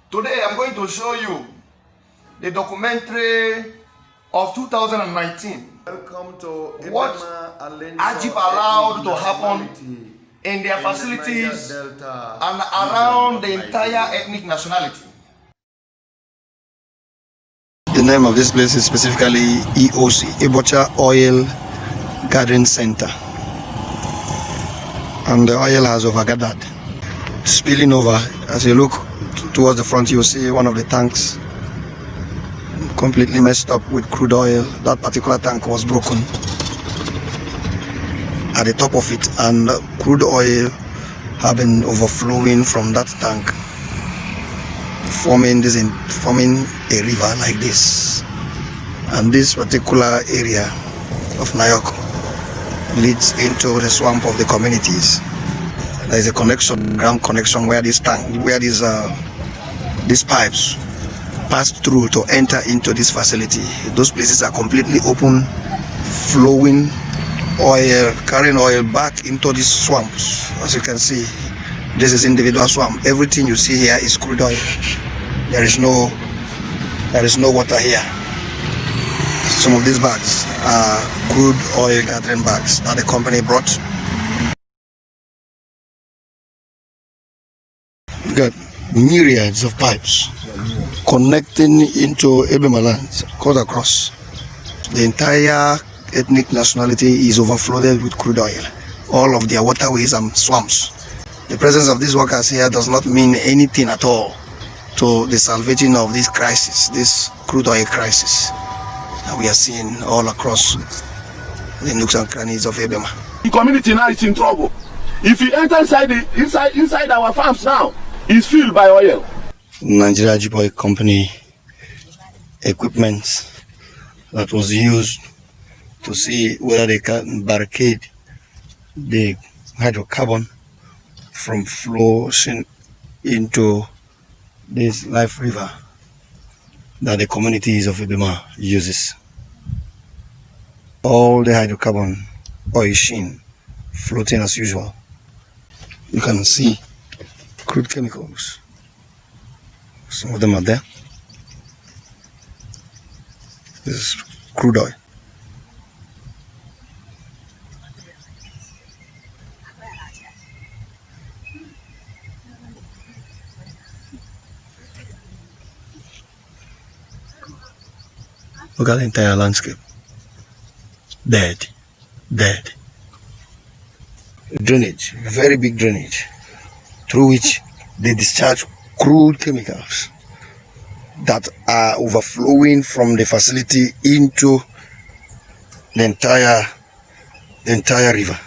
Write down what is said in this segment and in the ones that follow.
Today I'm going to show you the documentary of 2019. Welcome to What Ajib allowed to happen in their facilities and around the entire ethnic nationality. The name of this place is specifically EOC, Ebocha Oil Garden Center. And the oil has overgathered, spilling over. As you look towards the front, you'll see one of the tanks completely messed up with crude oil. That particular tank was broken at the top of it, and crude oil have been overflowing from that tank, forming a river like this. And this particular area of Nayok leads into the swamp of the communities. There is a connection, ground connection, where these pipes passed through to enter into this facility. Those places are completely open, flowing oil, carrying oil back into these swamps. As you can see, this is individual swamp. Everything you see here is crude oil. There is no water here. Some of these bags are crude oil gathering bags that the company brought. We got myriads of pipes connecting into Ebemaland, cut across. The entire ethnic nationality is overflowed with crude oil. All of their waterways and swamps. The presence of these workers here does not mean anything at all to the salvaging of this crisis, this crude oil crisis that we are seeing all across the nooks and crannies of Ebema. The community now is in trouble. If you enter inside our farms now, it's filled by oil. Nigeria Ajib Oil Company equipment that was used to see whether they can barricade the hydrocarbon from flowing into this life river that the communities of Ebema uses. All the hydrocarbon oil sheen floating as usual. You can see crude chemicals. Some of them are there. This is crude oil. Look at the entire landscape. Dead. Drainage, very big drainage, through which they discharge crude chemicals that are overflowing from the facility into the entire river.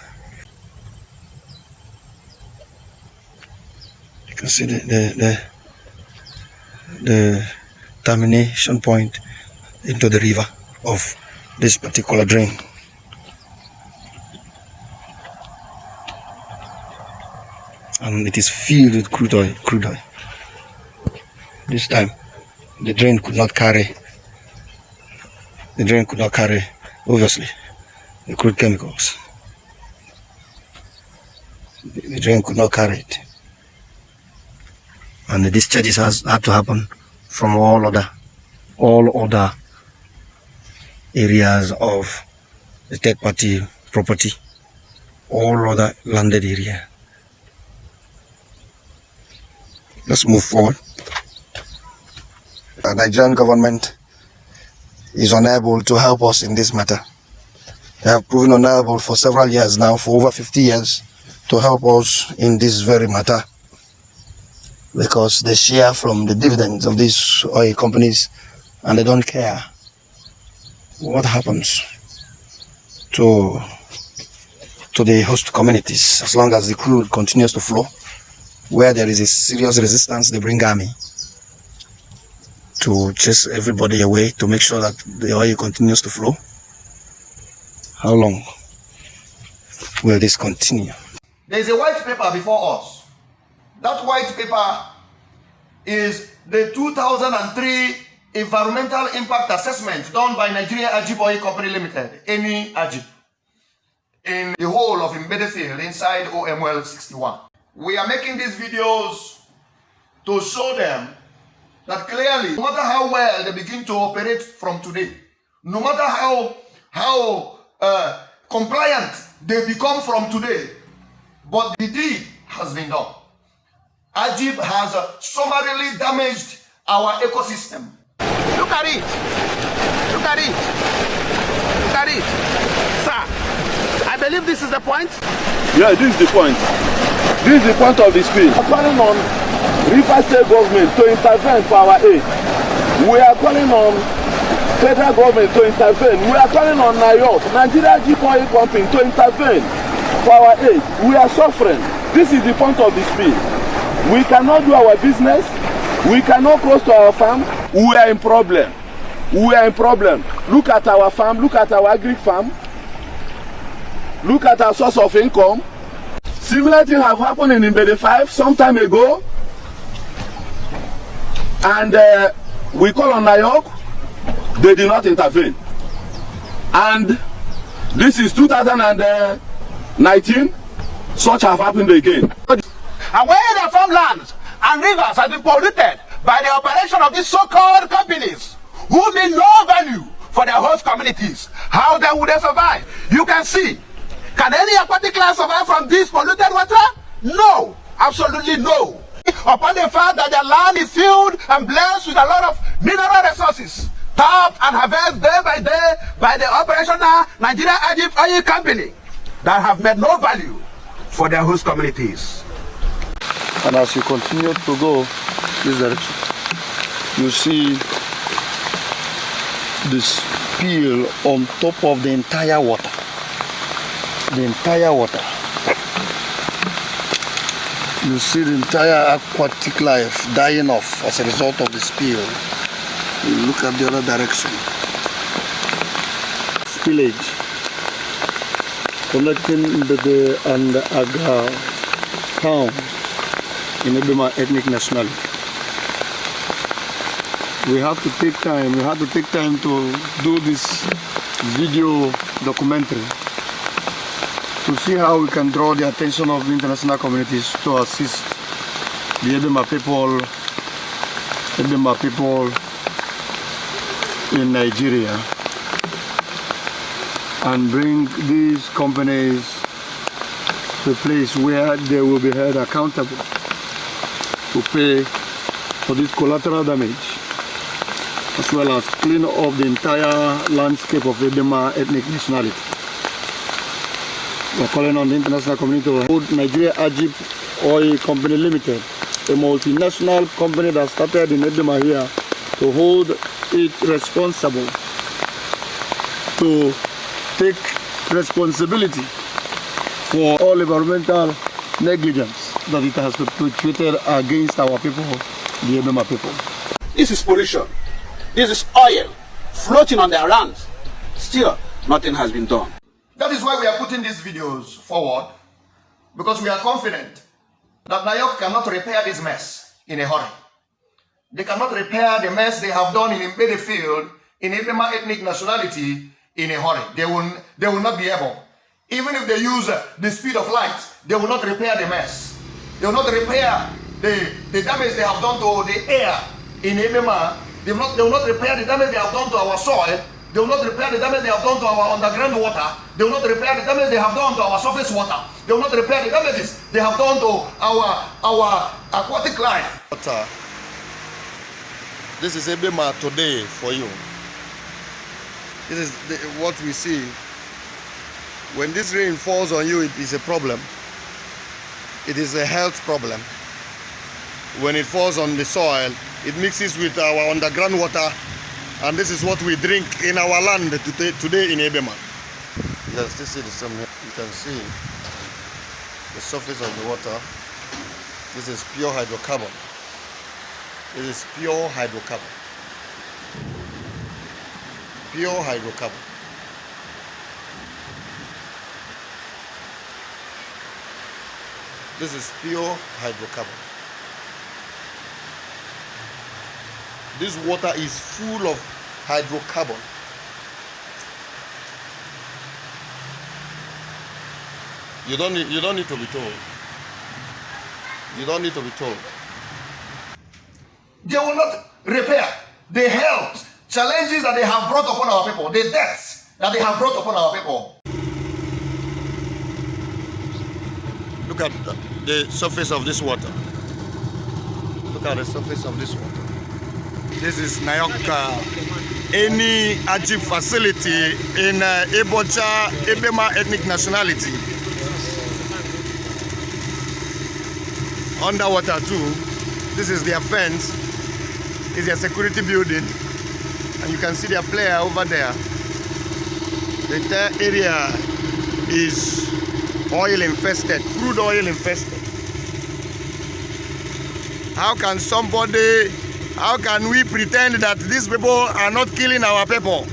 You can see the termination point into the river of this particular drain. And it is filled with crude oil. This time the drain could not carry obviously the crude chemicals. The drain could not carry it, and the discharges had to happen from all other areas of the third party property, all other landed area. Let's move forward. The Nigerian government is unable to help us in this matter. They have proven unable for several years now, for over 50 years, to help us in this very matter, because they share from the dividends of these oil companies and they don't care what happens to the host communities. As long as the crude continues to flow, where there is a serious resistance, they bring army to chase everybody away to make sure that the oil continues to flow. How long will this continue? There is a white paper before us. That white paper is the 2003 Environmental Impact Assessment done by Nigeria Ajib Oil Company Limited, Eni Ajib, in the whole of Mbede Field inside OML 61. We are making these videos to show them that clearly, no matter how well they begin to operate from today, no matter how compliant they become from today, but the deed has been done. Agip has summarily damaged our ecosystem. Look at it. Look at it. Look at it. Sir, I believe this is the point. Yeah, this is the point. This is the point of the speech. We are calling on River State government to intervene for our aid. We are calling on federal government to intervene. We are calling on NIOC, Nigeria Agip Oil Company, to intervene for our aid. We are suffering. This is the point of the speech. We cannot do our business. We cannot cross to our farm. We are in problem. We are in problem. Look at our farm. Look at our agri farm. Look at our source of income. Similar thing have happened in Imbede 5 some time ago. And we call on NIOC. They did not intervene. And this is 2019. Such have happened again. And where the farmlands and rivers have been polluted by the operation of these so-called companies who mean no value for their host communities, how then would they survive? You can see. Can any aquatic life survive from this polluted water? No, absolutely no. Upon the fact that their land is filled and blessed with a lot of mineral resources, tapped and harvested day by day by the operational Nigeria Agip Oil Company that have made no value for their host communities. And as you continue to go this direction, you see the spill on top of the entire water. The entire water. You see the entire aquatic life dying off as a result of the spill. You look at the other direction. Spillage connecting the and Aga town in Ebema ethnic nationality. We have to take time. We have to take time to do this video documentary to see how we can draw the attention of the international communities to assist the Ebema people in Nigeria and bring these companies to a place where they will be held accountable to pay for this collateral damage, as well as clean up the entire landscape of Ebema ethnic nationality. We are calling on the international community to hold Nigeria Agip Oil Company Limited, a multinational company that started in Ebema here, to hold it responsible, to take responsibility for all environmental negligence that it has perpetrated against our people, the Ebema people. This is pollution. This is oil floating on their lands. Still, nothing has been done. That is why we are putting these videos forward, because we are confident that NIOC cannot repair this mess in a hurry. They cannot repair the mess they have done in Imbede field in Ebema ethnic nationality in a hurry. They will not be able. Even if they use the speed of light, they will not repair the mess. They will not repair the damage they have done to the air in Ebema. They will not repair the damage they have done to our soil. They will not repair the damage they have done to our underground water. They will not repair the damage they have done to our surface water. They will not repair the damages they have done to our aquatic life. This is Ebema today for you. This is what we see. When this rain falls on you, it is a problem. It is a health problem. When it falls on the soil, it mixes with our underground water, and this is what we drink in our land today in Ebema. You can still see the sun here. You can see the surface of the water. This is pure hydrocarbon. This is pure hydrocarbon. Pure hydrocarbon. This is pure hydrocarbon. This water is full of hydrocarbon. You don't need to be told. You don't need to be told. They will not repair the health challenges that they have brought upon our people, the deaths that they have brought upon our people. Look at the surface of this water. Look at the surface of this water. This is Nayoka, any Ajib facility in Ebocha, Ebema ethnic nationality. Underwater too. This is their fence. Is their security building. And you can see their flare over there. The entire area is oil infested, crude oil infested. How can we pretend that these people are not killing our people?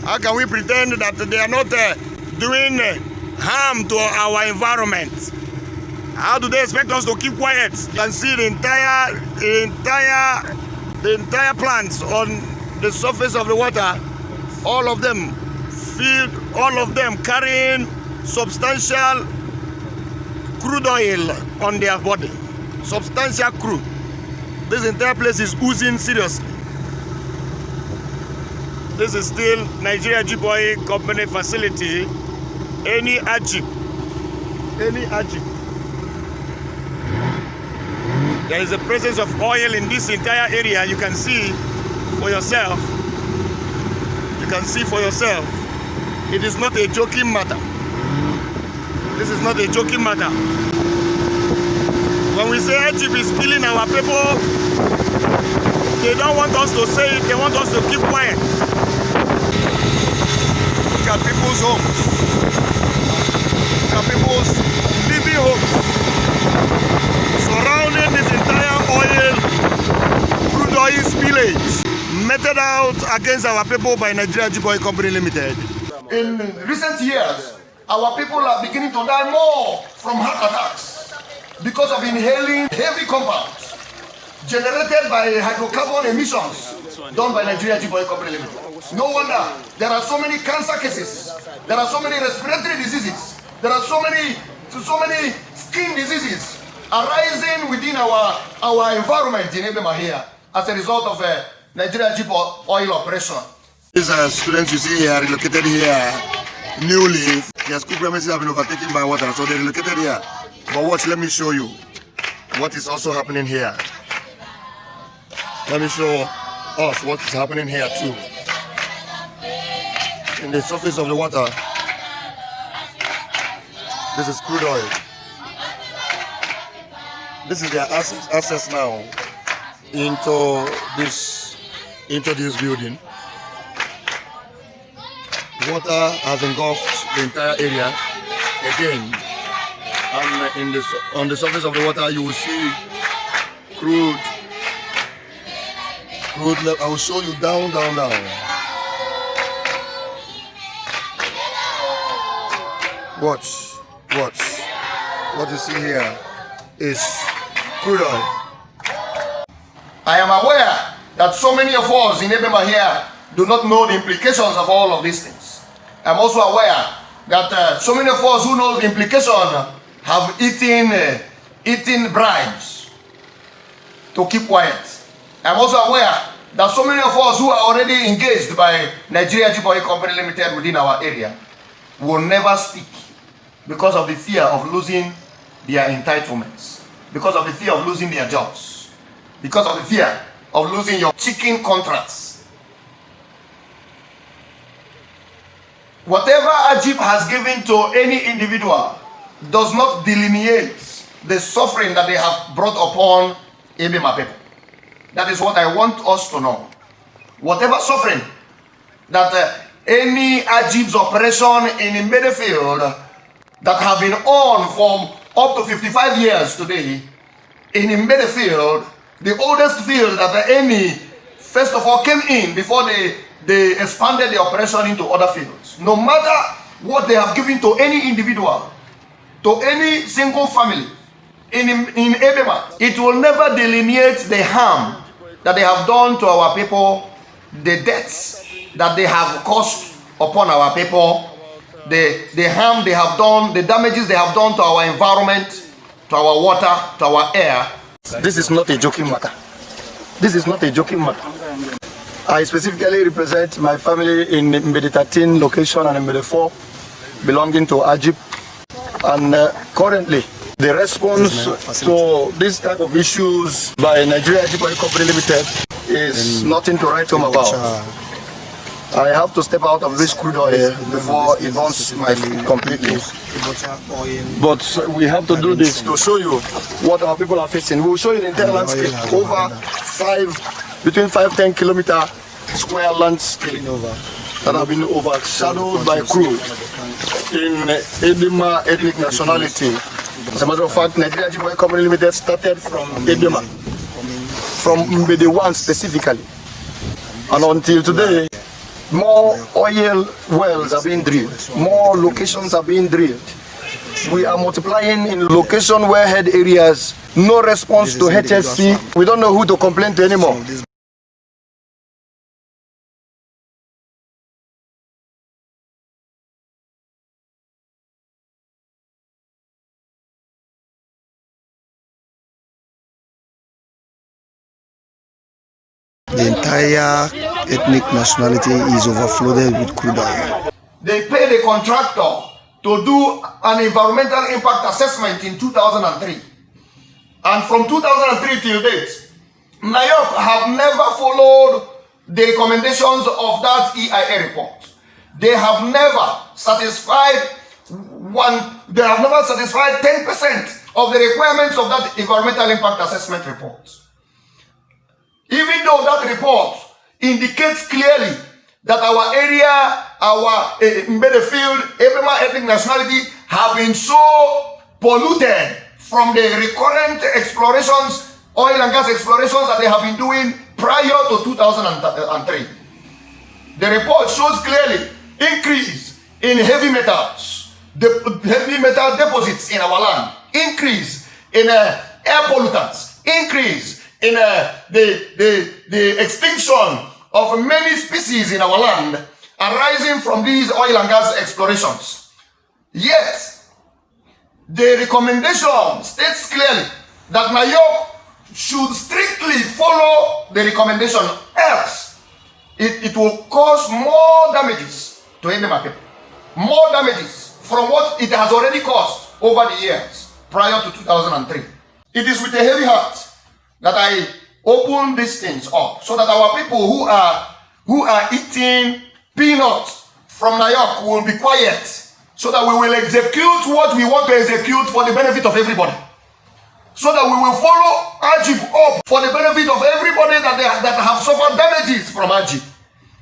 How can we pretend that they are not doing harm to our environment? How do they expect us to keep quiet? You can see the entire plants on the surface of the water, all of them filled, all of them carrying substantial crude oil on their body. Substantial crude. This entire place is oozing seriously. This is still Nigeria Ajib Oil Company facility. Any Ajib. There is a presence of oil in this entire area. You can see for yourself. You can see for yourself. It is not a joking matter. This is not a joking matter. When we say Ajib is killing our people, they don't want us to say it, they want us to keep quiet. Look at people's homes. Look at people's living homes. Surrounding this entire crude oil spillage meted out against our people by Nigeria Ajib Oil Company Limited. In recent years, our people are beginning to die more from heart attacks because of inhaling heavy compounds generated by hydrocarbon emissions done by Nigeria Ajib Oil Company Limited. No wonder there are so many cancer cases, there are so many respiratory diseases, there are so many skin diseases arising within our environment in Ebema here as a result of Nigeria Ajib Oil operation. These are students you see here relocated here newly. Their school premises have been overtaken by water, so they relocated here. But watch, let me show you what is also happening here. Let me show us what is happening here too. In the surface of the water, this is crude oil. This is their access now into this building. Water has engulfed the entire area again, and on the surface of the water you will see crude. I will show you down. Watch. What you see here is crude oil. I am aware that so many of us in Ebema here do not know the implications of all of these things. I'm also aware that so many of us who know the implication have eaten bribes to keep quiet. I'm also aware that so many of us who are already engaged by Nigeria Ajib Oil Company Limited within our area will never speak because of the fear of losing their entitlements, because of the fear of losing their jobs, because of the fear of losing your chicken contracts. Whatever Ajib has given to any individual does not delineate the suffering that they have brought upon Ebema people. That is what I want us to know. Whatever suffering that any Ajib's operation in Medefield that have been on for up to 55 years today, in Medefield, the oldest field that any first of all came in before they expanded the operation into other fields. No matter what they have given to any individual, to any single family in Ebema, it will never delineate the harm that they have done to our people, the deaths that they have caused upon our people, the harm they have done, the damages they have done to our environment, to our water, to our air. This is not a joking matter. This is not a joking matter. I specifically represent my family in Mbede 13 location and Mbede 4 belonging to Ajib. And currently, the response to this type of issues by Nigeria Ajib Oil Company Limited is nothing to write home about. I have to step out of this crude oil before it burns my feet completely. But we have to do this to show you what our people are facing. We will show you the entire landscape over between 5-10 kilometer square landscape that have been overshadowed by crude in Edema ethnic nationality. As a matter of fact, Nigeria Ajib Oil Company Limited started from Edema, from Mbede 1 specifically. And until today, more oil wells are being drilled, more locations are being drilled. We are multiplying in location wellhead areas, no response to HSC. We don't know who to complain to anymore. The entire ethnic nationality is overflooded with crude oil. They paid a contractor to do an environmental impact assessment in 2003. And from 2003 till date, NIOC have never followed the recommendations of that EIA report. They have never satisfied 10% of the requirements of that environmental impact assessment report. Even though that report indicates clearly that our area, our Mbede field, Ebema ethnic nationality have been so polluted from the recurrent explorations, oil and gas explorations that they have been doing prior to 2003. The report shows clearly increase in heavy metals, the heavy metal deposits in our land, increase in air pollutants, increase in the extinction of many species in our land arising from these oil and gas explorations. Yet, the recommendation states clearly that NIOC should strictly follow the recommendation, else it will cause more damages to Edema people. More damages from what it has already caused over the years prior to 2003. It is with a heavy heart that I open these things up so that our people who are eating peanuts from NIOC will be quiet, so that we will execute what we want to execute for the benefit of everybody. So that we will follow Ajib up for the benefit of everybody that have suffered damages from Ajib.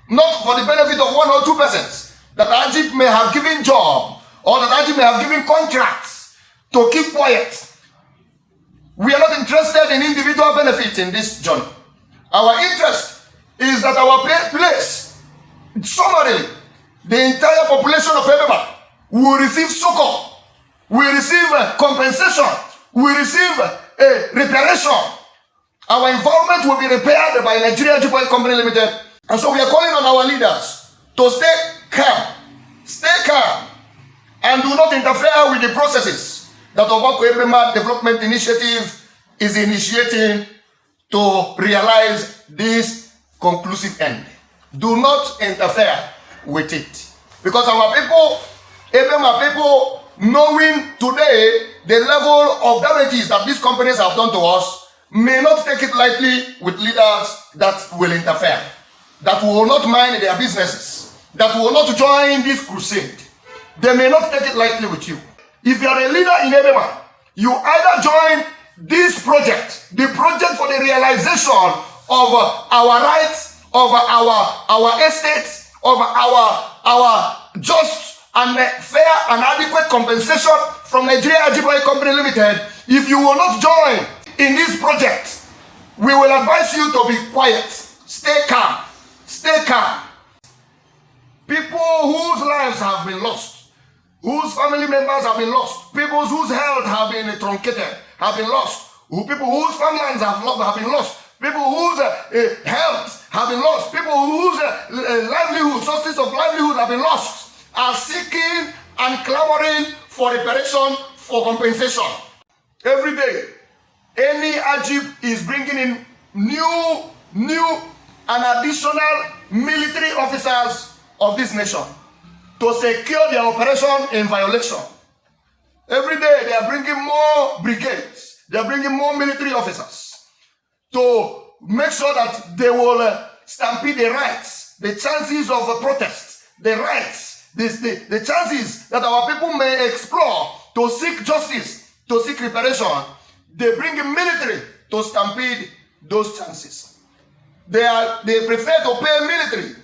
Not for the benefit of 1 or 2 persons that Ajib may have given job or that Ajib may have given contracts to keep quiet. We are not interested in individual benefits in this journey. Our interest is that our place, summarily, the entire population of Edema will receive succor, will receive compensation, will receive a reparation. Our environment will be repaired by Nigeria Ajib Oil Company Limited. And so we are calling on our leaders to stay calm, and do not interfere with the processes that Obako Ebema Development Initiative is initiating to realize this conclusive end. Do not interfere with it. Because our people, Ebema people, knowing today the level of damages that these companies have done to us, may not take it lightly with leaders that will interfere, that will not mind their businesses, that will not join this crusade. They may not take it lightly with you. If you are a leader in Edema, you either join this project, the project for the realization of our rights, of our estates, of our just and fair and adequate compensation from Nigeria Ajib Oil Company Limited. If you will not join in this project, we will advise you to be quiet. Stay calm. Stay calm. People whose lives have been lost, whose family members have been lost, people whose health have been truncated, have been lost, people whose farmlands have been lost, people whose health have been lost, people whose livelihood, sources of livelihood have been lost, are seeking and clamoring for reparation, for compensation. Every day, any Ajib is bringing in new and additional military officers of this nation to secure their operation in violation. Every day they are bringing more brigades, they are bringing more military officers to make sure that they will stampede the rights, the chances of protest, the rights, the chances that our people may explore to seek justice, to seek reparation. They bring in military to stampede those chances. They prefer to pay military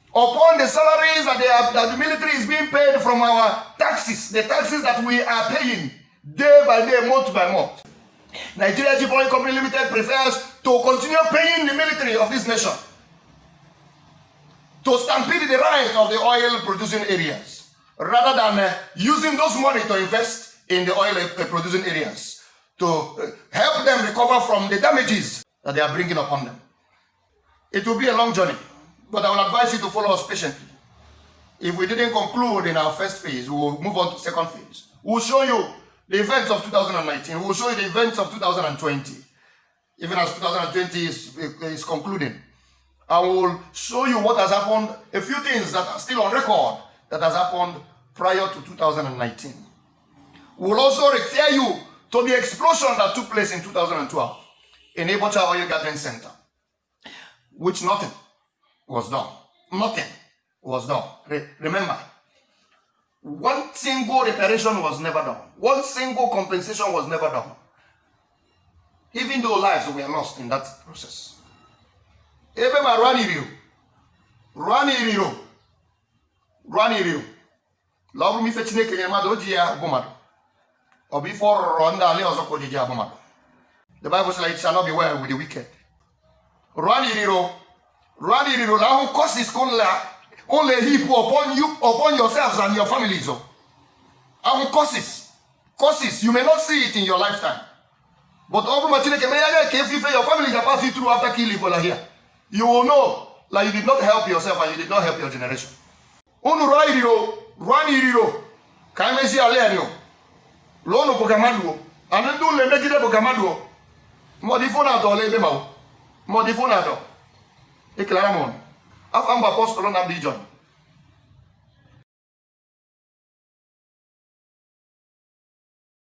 upon the salaries that the military is being paid from our taxes, the taxes that we are paying day by day, month by month. Nigeria Ajib Oil Company Limited prefers to continue paying the military of this nation to stampede the right of the oil producing areas, rather than using those money to invest in the oil producing areas to help them recover from the damages that they are bringing upon them. It will be a long journey, but I will advise you to follow us patiently. If we didn't conclude in our first phase, we will move on to second phase. We will show you the events of 2019. We will show you the events of 2020, even as 2020 is concluding. I will show you what has happened, a few things that are still on record that has happened prior to 2019. We will also refer you to the explosion that took place in 2012 in Ebocha Oil Gathering Center, which nothing was done. Nothing was done. Remember, one single reparation was never done. One single compensation was never done. Even though lives were lost in that process. Ebema Ruaniriru. Lord, me fetch Nick and Madogia Bomado. Or before Ronda Leos of Kodija Bomado. The Bible says it shall not be well with the wicked. Ruaniriru, now who causes only heap upon yourselves and your families. And causes, you may not see it in your lifetime. But over your family can pass you through after killing for here. You will know like you did not help yourself and you did not help your generation. Ruaniriru, Kamesi Alenio, Lono Pogamadu, and then do the negative Pogamadu. Modifonado Lebemao, Modifonado, Eclaramon, Afamba Apostle on Abidjan.